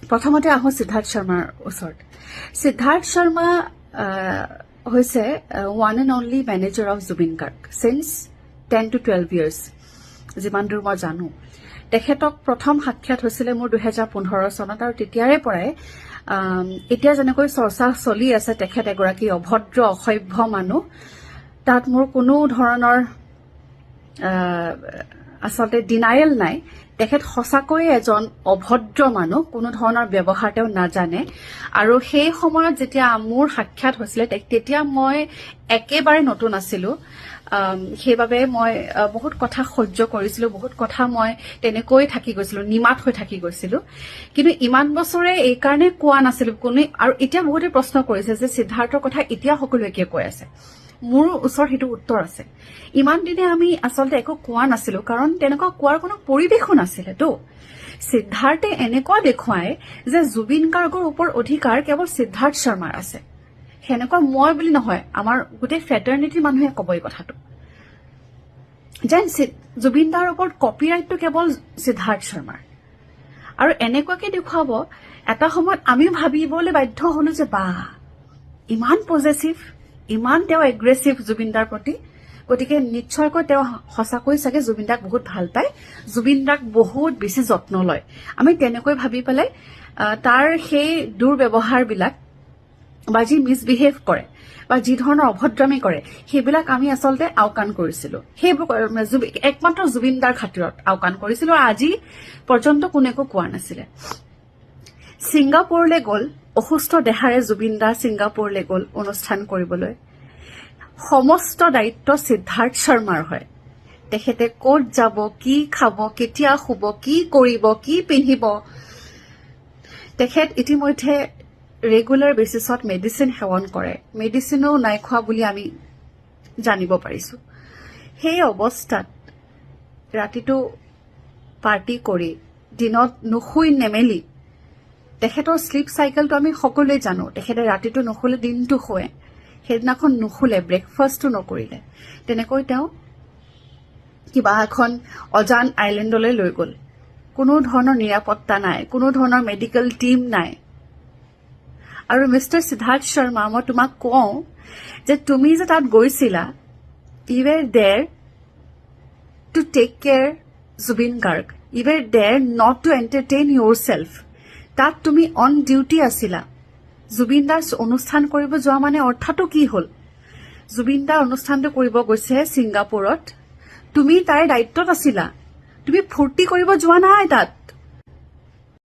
প্ৰথমতে আহো সিদ্ধাৰ্থ শৰ্মাৰ ওচৰত সিদ্ধাৰ্থ শৰ্মা হৈছে one and only manager of Zubeen Garg since 10 to 12 years যিমান দূৰ মই জানো তেখেতক প্ৰথম সাক্ষাৎ হৈছিলে মোৰ 2015 চনত আৰু তেতিয়াৰে পৰাই এতিয়া যেনেকৈ চৰ্চা চলি আছে তেখেত এগৰাকী অভদ্ৰ অসভ্য মানুহ তাত মোৰ কোনো ধৰণৰ আসলতে ডিনায়েল নাই তেখেত সঁচাকৈ এজন অভদ্ৰ মানুহ কোনো ধৰণৰ ব্যৱহাৰ তেওঁ নাজানে আৰু সেই সময়ত যেতিয়া মোৰ সাক্ষাৎ হৈছিলে তেতিয়া মই একেবাৰে নতুন আছিলো সেইবাবে মই বহুত কথা সহ্য কৰিছিলো বহুত কথা মই তেনেকৈ থাকি গৈছিলো নিমাত হৈ থাকি গৈছিলো কিন্তু ইমান বছৰে এই কাৰণে কোৱা নাছিলো কোনো আৰু এতিয়া বহুতে প্ৰশ্ন কৰিছে যে সিদ্ধাৰ্থৰ কথা এতিয়া সকলোৱে কিয় কৈ আছে মোৰ ওচৰত হেতু উত্তৰ আছে ইমান দিনে আমি আসলতে একো কোৱা নাছিলো কাৰণ তেনেকুৱা কোৱাৰ কোনো পৰিবেশো নাছিলে তো সিদ্ধাৰ্থে এনেকুৱা দেখুৱায় যে জুবিন গাৰ্গৰ ওপৰত অধিকাৰ কেৱল সিদ্ধাৰ্থ শৰ্মাৰ আছে হেনেকুৱা মই বুলি নহয় আমাৰ গোটেই ফ্ৰেটাৰনিটি মানুহে কব এই কথাটো যেন জুবিন দাৰ ওপৰত কপিৰাইটটো কেৱল সিদ্ধাৰ্থ শৰ্মাৰ আৰু এনেকুৱাকে দেখুৱাব এটা সময়ত আমি ভাবিবলৈ বাধ্য হলো যে বা ইমান পজেচিভ ইমান তেওঁ এগ্ৰেছিভ জুবিন দাৰ প্ৰতি গতিকে নিশ্চয়কৈ তেওঁ সঁচাকৈ চাগে জুবিন দাক বহুত ভাল পায় জুবিন দাক বহুত বেছি যত্ন লয় আমি তেনেকৈ ভাবি পেলাই তাৰ সেই দুৰ্ব্যৱহাৰবিলাক বা যি মিছবিহেভ কৰে বা যি ধৰণৰ অভদ্ৰামি কৰে সেইবিলাক আমি আসলতে আওকাণ কৰিছিলো সেইবোৰ একমাত্ৰ জুবিন দাৰ খাতিৰত আওকাণ কৰিছিলো আৰু আজি পৰ্যন্ত কোনেকো কোৱা নাছিলে ছিংগাপুৰলৈ গ'ল অসুস্থ দেহাৰে জুবিন দা ছিংগাপুৰলৈ গ'ল অনুষ্ঠান কৰিবলৈ সমস্ত দায়িত্ব সিদ্ধাৰ্থ শৰ্মাৰ হয় তেখেতে ক'ত যাব কি খাব কেতিয়া শুব কি কৰিব কি পিন্ধিব তেখেত ইতিমধ্যে ৰেগুলাৰ বেচিছত মেডিচিন সেৱন কৰে মেডিচিনো নাই খোৱা বুলি আমি জানিব পাৰিছো সেই অৱস্থাত ৰাতিটো পাৰ্টি কৰি দিনত নুশুই নেমেলি তেখেতৰ স্লিপ সাইকেলটো আমি সকলোৱে জানো তেখেতে ৰাতিটো নুশুলে দিনটো শুৱে সেইদিনাখন নুশুলে ব্ৰেকফাষ্টটো নকৰিলে তেনেকৈ তেওঁ কিবা এখন অজান আইলেণ্ডলৈ লৈ গ'ল কোনো ধৰণৰ নিৰাপত্তা নাই কোনো ধৰণৰ মেডিকেল টিম নাই আৰু মিষ্টাৰ সিদ্ধাৰ্থ শৰ্মা মই তোমাক কওঁ যে তুমি যে তাত গৈছিলা you were there to take care Zubeen Garg you were there not to entertain yourself তাত তুমি অন ডিউটি আছিলা জুবিন দাৰ অনুষ্ঠান কৰিব যোৱা মানে অৰ্থটো কি হ'ল জুবিন দাৰ অনুষ্ঠানটো কৰিব গৈছে ছিংগাপুৰত তুমি তাইৰ দায়িত্বত আছিলা তুমি ফূৰ্তি কৰিব যোৱা নাই তাত